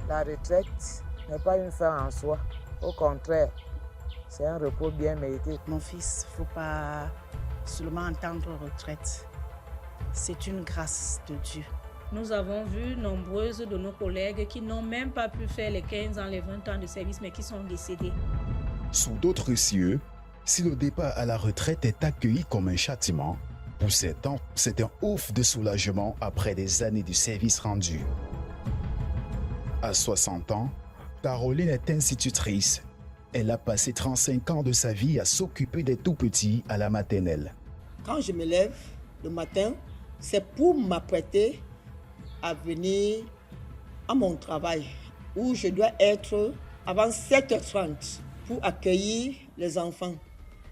la retraite n'est pas une fin en soi. Au contraire, c'est un repos bien mérité. Mon fils, il ne faut pas seulement entendre retraite. C'est une grâce de Dieu. Nous avons vu nombreuses de nos collègues qui n'ont même pas pu faire les 15 ans, les 20 ans de service, mais qui sont décédés. Sous d'autres cieux, si le départ à la retraite est accueilli comme un châtiment, pour certains, c'est un ouf de soulagement après des années de service rendu. À 60 ans, Caroline est institutrice. Elle a passé 35 ans de sa vie à s'occuper des tout-petits à la maternelle. Quand je me lève le matin, c'est pour m'apprêter à venir à mon travail, où je dois être avant 7h30 pour accueillir les enfants.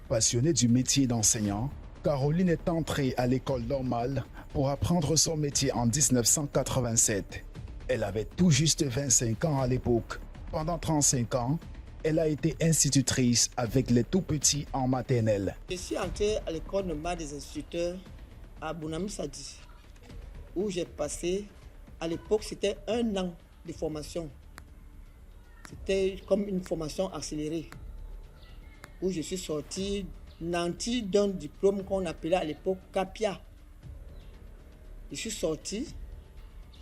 Passionnée du métier d'enseignant, Caroline est entrée à l'école normale pour apprendre son métier en 1987. Elle avait tout juste 25 ans à l'époque. Pendant 35 ans, elle a été institutrice avec les tout-petits en maternelle. Je suis entrée à l'école normale des instituteurs à Bounam Sadi, où j'ai passé, à l'époque, c'était 1 an de formation. C'était comme une formation accélérée, où je suis sortie nantie d'un diplôme qu'on appelait à l'époque CAPIA. Je suis sortie,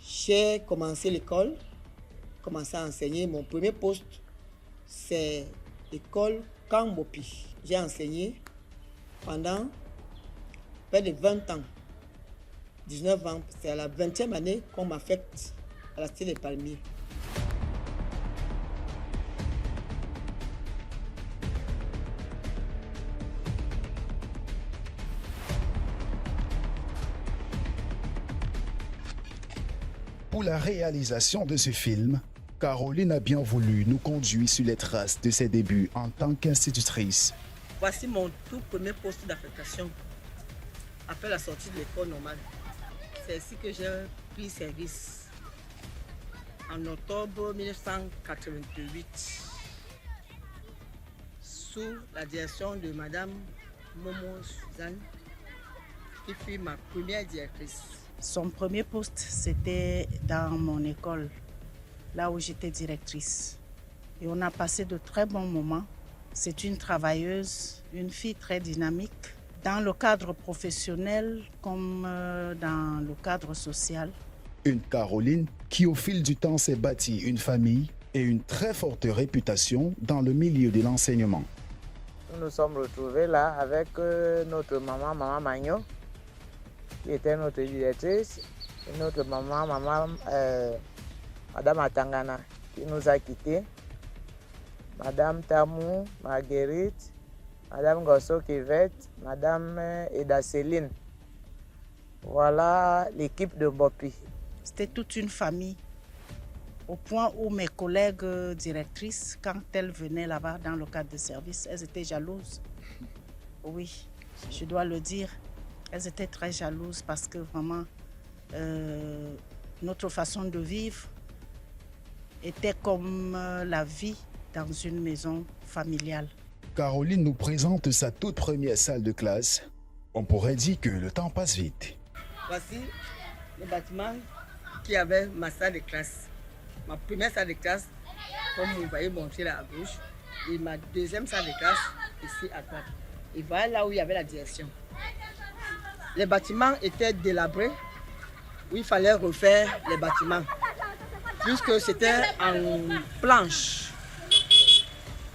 j'ai commencé l'école, commencé à enseigner. Mon premier poste, c'est l'école Kambopi. J'ai enseigné pendant près de 20 ans, 19 ans. C'est à la 20e année qu'on m'affecte à la Cité des Palmiers. Pour la réalisation de ce film, Caroline a bien voulu nous conduire sur les traces de ses débuts en tant qu'institutrice. Voici mon tout premier poste d'affectation après la sortie de l'école normale. C'est ici que j'ai pris service en octobre 1988 sous la direction de Madame Momo Suzanne, qui fut ma première directrice. Son premier poste, c'était dans mon école, là où j'étais directrice. Et on a passé de très bons moments. C'est une travailleuse, une fille très dynamique, dans le cadre professionnel comme dans le cadre social. Une Caroline qui au fil du temps s'est bâtie une famille et une très forte réputation dans le milieu de l'enseignement. Nous nous sommes retrouvés là avec notre maman Magno, qui était notre directrice, et notre maman Madame Atangana, qui nous a quittés, Madame Tamou, Marguerite, Madame Gosso Kivette, Madame Eda Céline. Voilà l'équipe de Bopi. C'était toute une famille, au point où mes collègues directrices, quand elles venaient là-bas dans le cadre de service, elles étaient jalouses. Oui, je dois le dire. Elles étaient très jalouses parce que vraiment, notre façon de vivre était comme la vie dans une maison familiale. Caroline nous présente sa toute première salle de classe. On pourrait dire que le temps passe vite. Voici le bâtiment qui avait ma salle de classe. Ma première salle de classe, comme vous voyez monter là à gauche, et ma deuxième salle de classe, ici à droite. Et voilà là où il y avait la direction. Les bâtiments étaient délabrés, où il fallait refaire les bâtiments, puisque c'était en planche,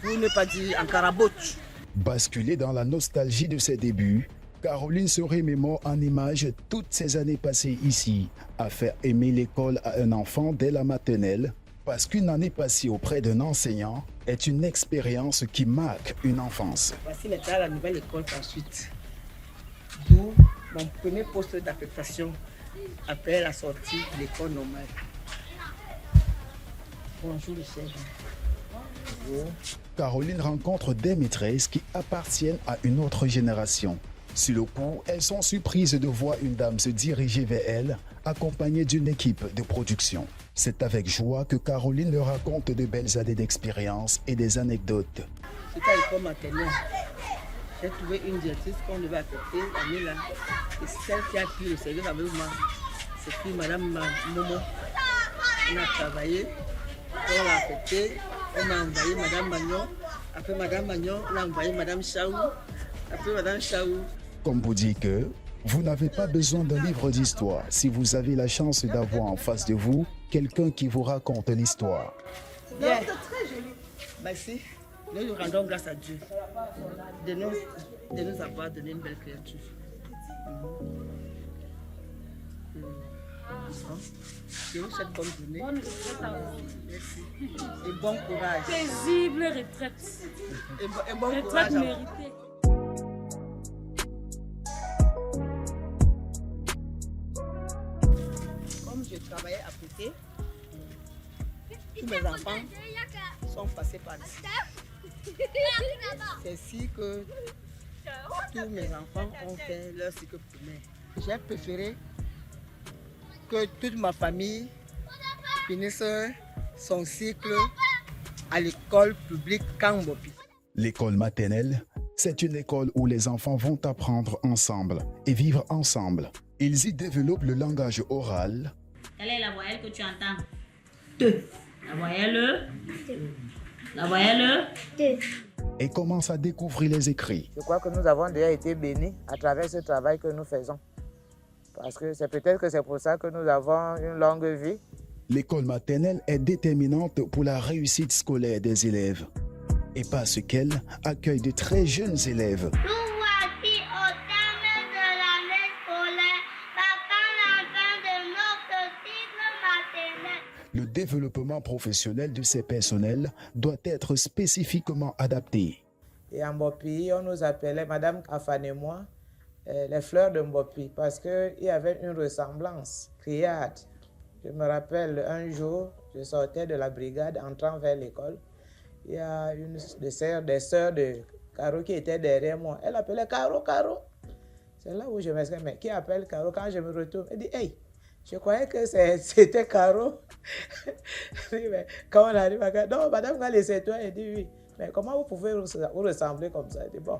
pour ne pas dire en carabote. Basculée dans la nostalgie de ses débuts, Caroline se remémore en images toutes ces années passées ici, à faire aimer l'école à un enfant dès la maternelle, parce qu'une année passée auprès d'un enseignant est une expérience qui marque une enfance. Voici l'état de la nouvelle école ensuite, d'où mon premier poste d'affectation après la sortie de l'école normale. Bonjour le chef. Bonjour. Caroline rencontre des maîtresses qui appartiennent à une autre génération. Sur le coup, elles sont surprises de voir une dame se diriger vers elles, accompagnée d'une équipe de production. C'est avec joie que Caroline leur raconte de belles années d'expérience et des anecdotes. C'était à l'école maternelle. J'ai trouvé une directrice qu'on devait affecter l'année là. Et celle qui a pris le service avec moi, c'est Madame Momo. On a travaillé on l'a affecté, on a envoyé Madame Magnon. Après Madame Magnon, on a envoyé Madame Chaou. Après Madame Chaou. Comme vous dit que vous n'avez pas besoin d'un livre d'histoire si vous avez la chance d'avoir en face de vous quelqu'un qui vous raconte l'histoire. Bien. C'est très joli. Merci. Nous nous rendons grâce à Dieu de nous avoir donné une belle créature. Je vous souhaite bonne journée. Merci. Et bon courage. Paisible retraite. Et bon Retraite courage. méritée. Comme je travaillais à côté, tous mes enfants sont passés par ici. C'est ici que tous mes enfants ont fait leur cycle primaire. J'ai préféré que toute ma famille finisse son cycle à l'école publique Kambopi. L'école maternelle, c'est une école où les enfants vont apprendre ensemble et vivre ensemble. Ils y développent le langage oral. Quelle est la voyelle que tu entends? Deux. La voyelle? La voyelle? Deux. Et commencent à découvrir les écrits. Je crois que nous avons déjà été bénis à travers ce travail que nous faisons. Parce que c'est peut-être que c'est pour ça que nous avons une longue vie. L'école maternelle est déterminante pour la réussite scolaire des élèves. Et parce qu'elle accueille de très jeunes élèves. Nous voici au terme de l'année scolaire, marquant la fin de notre cycle maternel. Le développement professionnel de ces personnels doit être spécifiquement adapté. Et en Mbopi, on nous appelait, Madame Afan et moi, les fleurs de Mbopi, parce qu'il y avait une ressemblance criarde. Je me rappelle, un jour, je sortais de la brigade, entrant vers l'école. Il y a une des sœurs de Caro qui était derrière moi. Elle appelait Caro, Caro. C'est là où je me suis dit, mais qui appelle Caro? Quand je me retourne, elle dit, hey, je croyais que c'était Caro. Mais quand on arrive à non, madame, quand c'est toi, elle dit oui. Mais comment vous pouvez vous ressembler comme ça? Elle dit, bon,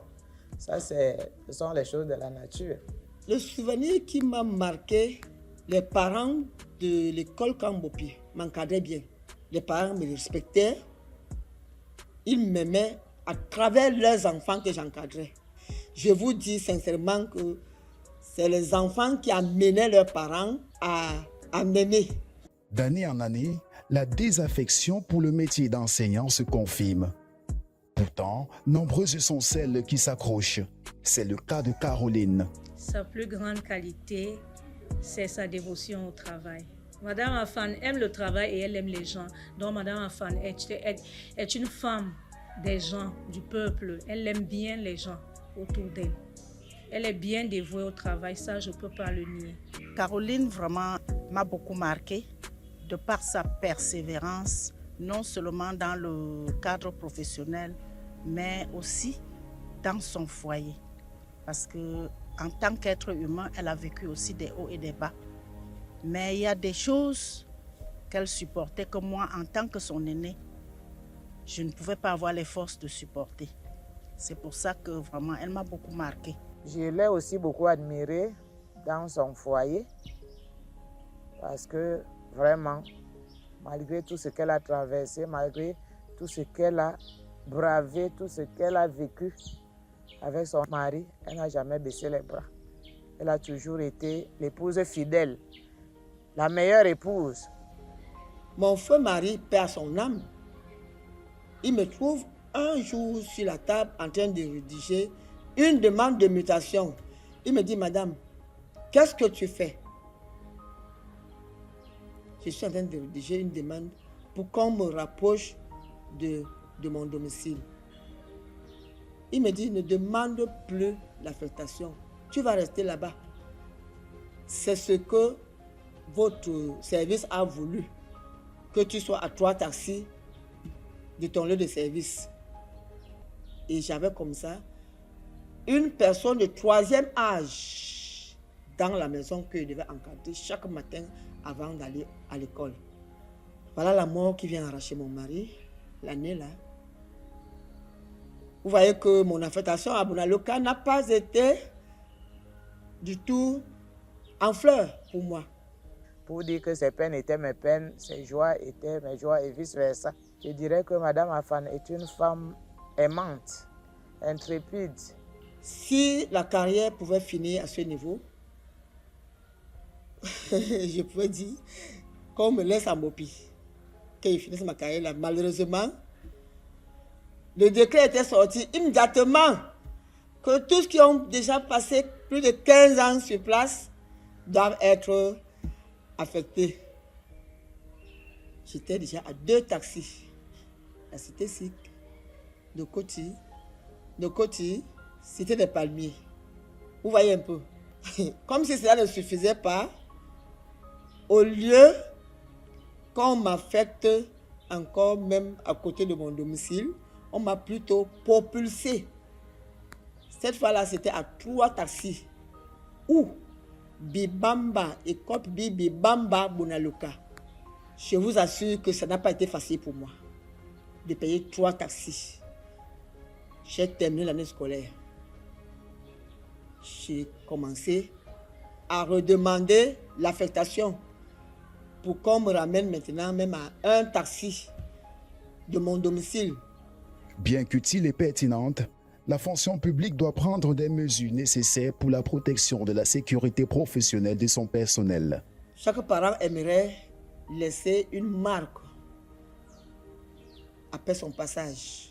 ça, ce sont les choses de la nature. Le souvenir qui m'a marqué, les parents de l'école Kambopi m'encadraient bien. Les parents me respectaient. Ils m'aimaient à travers leurs enfants que j'encadrais. Je vous dis sincèrement que c'est les enfants qui amenaient leurs parents à m'aimer. D'année en année, la désaffection pour le métier d'enseignant se confirme. Pourtant, nombreuses sont celles qui s'accrochent. C'est le cas de Caroline. Sa plus grande qualité, c'est sa dévotion au travail. Madame Afan aime le travail et elle aime les gens. Donc Madame Afan est une femme des gens, du peuple. Elle aime bien les gens autour d'elle. Elle est bien dévouée au travail, ça je ne peux pas le nier. Caroline vraiment m'a beaucoup marqué de par sa persévérance, non seulement dans le cadre professionnel, mais aussi dans son foyer. Parce qu'en tant qu'être humain, elle a vécu aussi des hauts et des bas. Mais il y a des choses qu'elle supportait que moi, en tant que son aînée, je ne pouvais pas avoir les forces de supporter. C'est pour ça que vraiment, elle m'a beaucoup marqué. Je l'ai aussi beaucoup admirée dans son foyer parce que vraiment, malgré tout ce qu'elle a traversé, malgré tout ce qu'elle a bravé, tout ce qu'elle a vécu avec son mari, elle n'a jamais baissé les bras. Elle a toujours été l'épouse fidèle, la meilleure épouse. Mon feu mari perd son âme. Il me trouve un jour sur la table en train de rédiger une demande de mutation. Il me dit, madame, qu'est-ce que tu fais? Je suis en train de rédiger une demande pour qu'on me rapproche de mon domicile. Il me dit, ne demande plus l'affectation. Tu vas rester là-bas. C'est ce que votre service a voulu, que tu sois à 3 taxis de ton lieu de service. Et j'avais comme ça une personne de 3e âge dans la maison que je devais encadrer chaque matin avant d'aller à l'école. Voilà la mort qui vient arracher mon mari, l'année là. Vous voyez que mon affectation à Bonaloka n'a pas été du tout en fleurs pour moi. pour dire que ses peines étaient mes peines, ses joies étaient mes joies et vice-versa. Je dirais que Madame Afan est une femme aimante, intrépide. Si la carrière pouvait finir à ce niveau, je pourrais dire qu'on me laisse à Mopi, que je finisse ma carrière là. Malheureusement, le décret était sorti immédiatement que tous qui ont déjà passé plus de 15 ans sur place doivent être affectés. J'étais déjà à 2 taxis. La cité SIC, de Coty, cité des Palmiers. Vous voyez un peu. Comme si cela ne suffisait pas, au lieu qu'on m'affecte encore même à côté de mon domicile, on m'a plutôt propulsé. Cette fois-là, c'était à 3 taxis. Ou Bibamba et Cop Bibamba Bonaluka. Je vous assure que ça n'a pas été facile pour moi de payer 3 taxis. J'ai terminé l'année scolaire. J'ai commencé à redemander l'affectation pour qu'on me ramène maintenant même à un taxi de mon domicile. Bien qu'utile et pertinente, la fonction publique doit prendre des mesures nécessaires pour la protection de la sécurité professionnelle de son personnel. Chaque parent aimerait laisser une marque après son passage.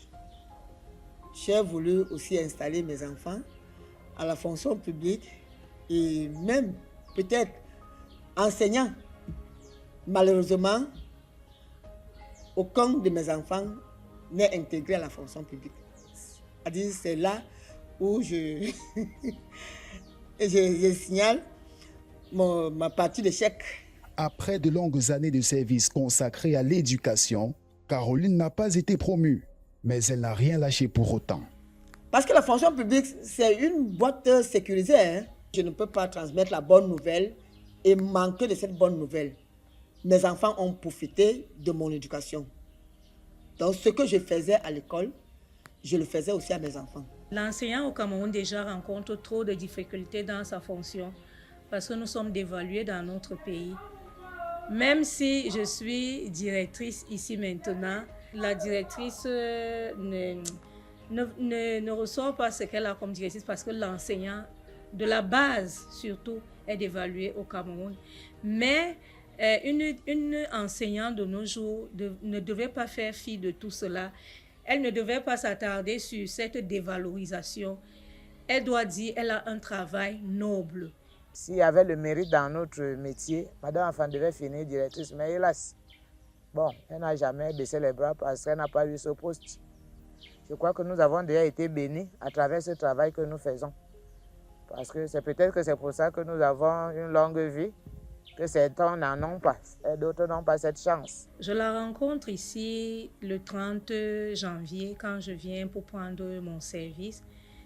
J'ai voulu aussi installer mes enfants à la fonction publique et même peut-être enseignant. Malheureusement, aucun de mes enfants n'est intégré à la fonction publique. C'est-à-dire, c'est là où je signale ma partie d'échec. Après de longues années de service consacrées à l'éducation, Caroline n'a pas été promue, mais elle n'a rien lâché pour autant. Parce que la fonction publique, c'est une boîte sécurisée. Hein? Je ne peux pas transmettre la bonne nouvelle et manquer de cette bonne nouvelle. Mes enfants ont profité de mon éducation. Donc, ce que je faisais à l'école, je le faisais aussi à mes enfants. L'enseignant au Cameroun déjà rencontre trop de difficultés dans sa fonction parce que nous sommes dévalués dans notre pays. Même si je suis directrice ici maintenant, la directrice ne ressort pas ce qu'elle a comme directrice parce que l'enseignant, de la base surtout, est dévalué au Cameroun. Mais une enseignante de nos jours ne devait pas faire fi de tout cela. Elle ne devait pas s'attarder sur cette dévalorisation. Elle doit dire qu'elle a un travail noble. S'il y avait le mérite dans notre métier, Madame Afan devait finir directrice, mais hélas, bon, elle n'a jamais baissé les bras parce qu'elle n'a pas eu ce poste. Je crois que nous avons déjà été bénis à travers ce travail que nous faisons. Parce que c'est peut-être que c'est pour ça que nous avons une longue vie, que certains n'en ont pas et d'autres n'ont pas cette chance. Je la rencontre ici le 30 janvier quand je viens pour prendre mon service.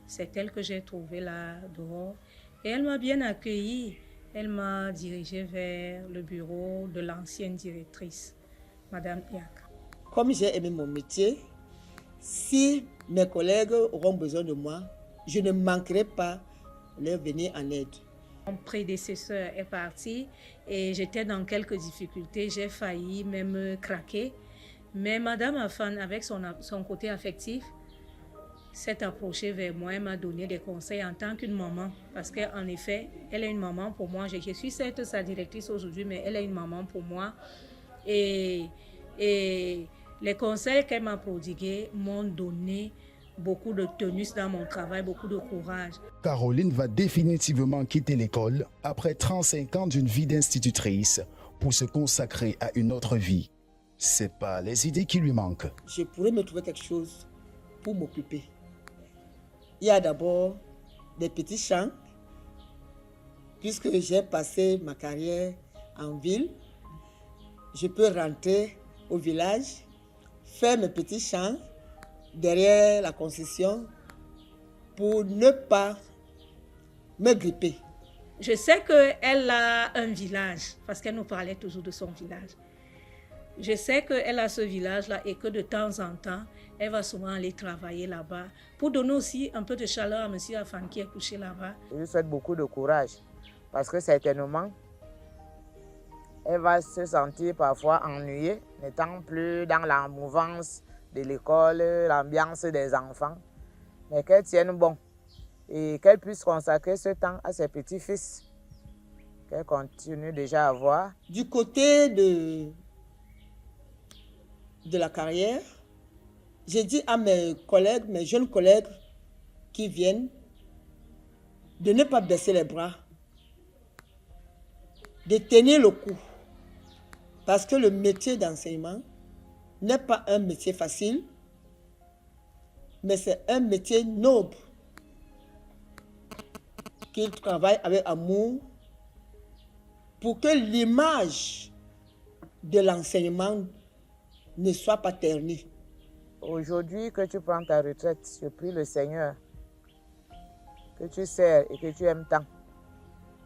C'est elle que j'ai trouvée là dehors. Et elle m'a bien accueillie. Elle m'a dirigée vers le bureau de l'ancienne directrice, Madame Iaka. Comme j'ai aimé mon métier, si mes collègues auront besoin de moi, je ne manquerai pas de leur venir en aide. Mon prédécesseur est parti et j'étais dans quelques difficultés. J'ai failli même craquer. Mais Madame Afan, avec son côté affectif, s'est approchée vers moi, elle m'a donné des conseils en tant qu'une maman. Parce qu'en effet, elle est une maman pour moi. Je suis certes sa directrice aujourd'hui, mais elle est une maman pour moi. Et les conseils qu'elle m'a prodigués m'ont donné beaucoup de tenue dans mon travail, beaucoup de courage. Caroline va définitivement quitter l'école après 35 ans d'une vie d'institutrice pour se consacrer à une autre vie. C'est pas les idées qui lui manquent. Je pourrais me trouver quelque chose pour m'occuper. Il y a d'abord des petits champs, puisque j'ai passé ma carrière en ville. Je peux rentrer au village, faire mes petits champs derrière la concession pour ne pas me gripper. Je sais qu'elle a un village, parce qu'elle nous parlait toujours de son village. Je sais qu'elle a ce village-là et que de temps en temps, elle va souvent aller travailler là-bas pour donner aussi un peu de chaleur à M. Afan qui est couché là-bas. Je lui souhaite beaucoup de courage parce que certainement, elle va se sentir parfois ennuyée, n'étant plus dans la mouvance de l'école, l'ambiance des enfants, mais qu'elle tienne bon et qu'elle puisse consacrer ce temps à ses petits-fils, qu'elle continue déjà à voir. Du côté de la carrière, j'ai dit à mes collègues, mes jeunes collègues qui viennent, de ne pas baisser les bras, de tenir le coup. Parce que le métier d'enseignement n'est pas un métier facile, mais c'est un métier noble, qu'ils travaillent avec amour pour que l'image de l'enseignement ne soit pas ternie. Aujourd'hui que tu prends ta retraite, je prie le Seigneur que tu sers et que tu aimes tant,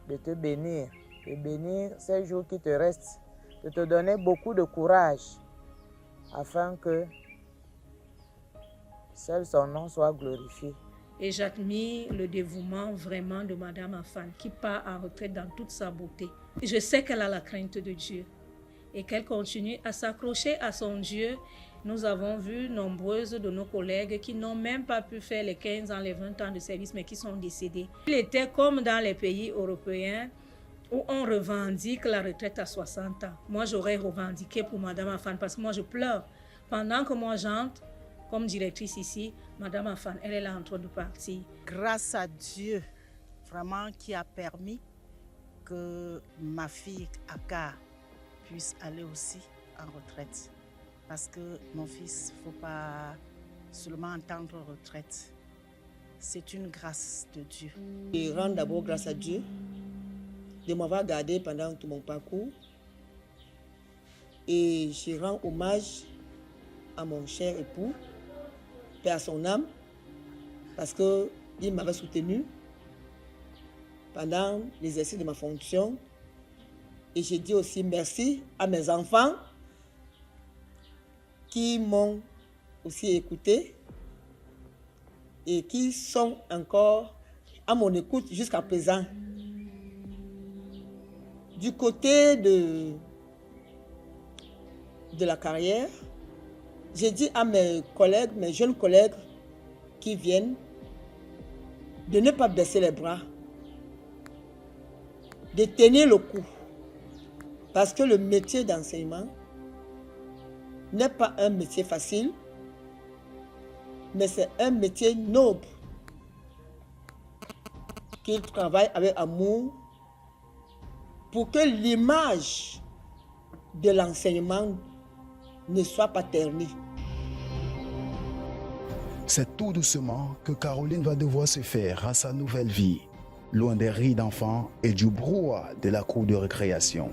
de te bénir, de bénir ces jours qui te restent, de te donner beaucoup de courage afin que seul son nom soit glorifié. Et j'admire le dévouement vraiment de Madame Afan qui part en retraite dans toute sa beauté. Je sais qu'elle a la crainte de Dieu et qu'elle continue à s'accrocher à son Dieu. Nous avons vu nombreuses de nos collègues qui n'ont même pas pu faire les 15 ans, les 20 ans de service, mais qui sont décédés. Il était comme dans les pays européens où on revendique la retraite à 60 ans. Moi, j'aurais revendiqué pour Madame Afan parce que moi, je pleure. Pendant que moi, j'entre comme directrice ici, Madame Afan, elle est là en train de partir. Grâce à Dieu, vraiment, qui a permis que ma fille Aka puisse aller aussi en retraite. Parce que mon fils, il ne faut pas seulement entendre retraite. C'est une grâce de Dieu. Je rends d'abord grâce à Dieu de m'avoir gardé pendant tout mon parcours. Et je rends hommage à mon cher époux, paix à son âme, parce qu'il m'avait soutenu pendant l'exercice de ma fonction. Et je dis aussi merci à mes enfants qui m'ont aussi écouté et qui sont encore à mon écoute jusqu'à présent. Du côté de la carrière, j'ai dit à mes collègues, mes jeunes collègues qui viennent, de ne pas baisser les bras, de tenir le coup. Parce que le métier d'enseignement n'est pas un métier facile, mais c'est un métier noble, qu'ils travaillent avec amour pour que l'image de l'enseignement ne soit pas ternie. C'est tout doucement que Caroline va devoir se faire à sa nouvelle vie, loin des rires d'enfants et du brouhaha de la cour de récréation.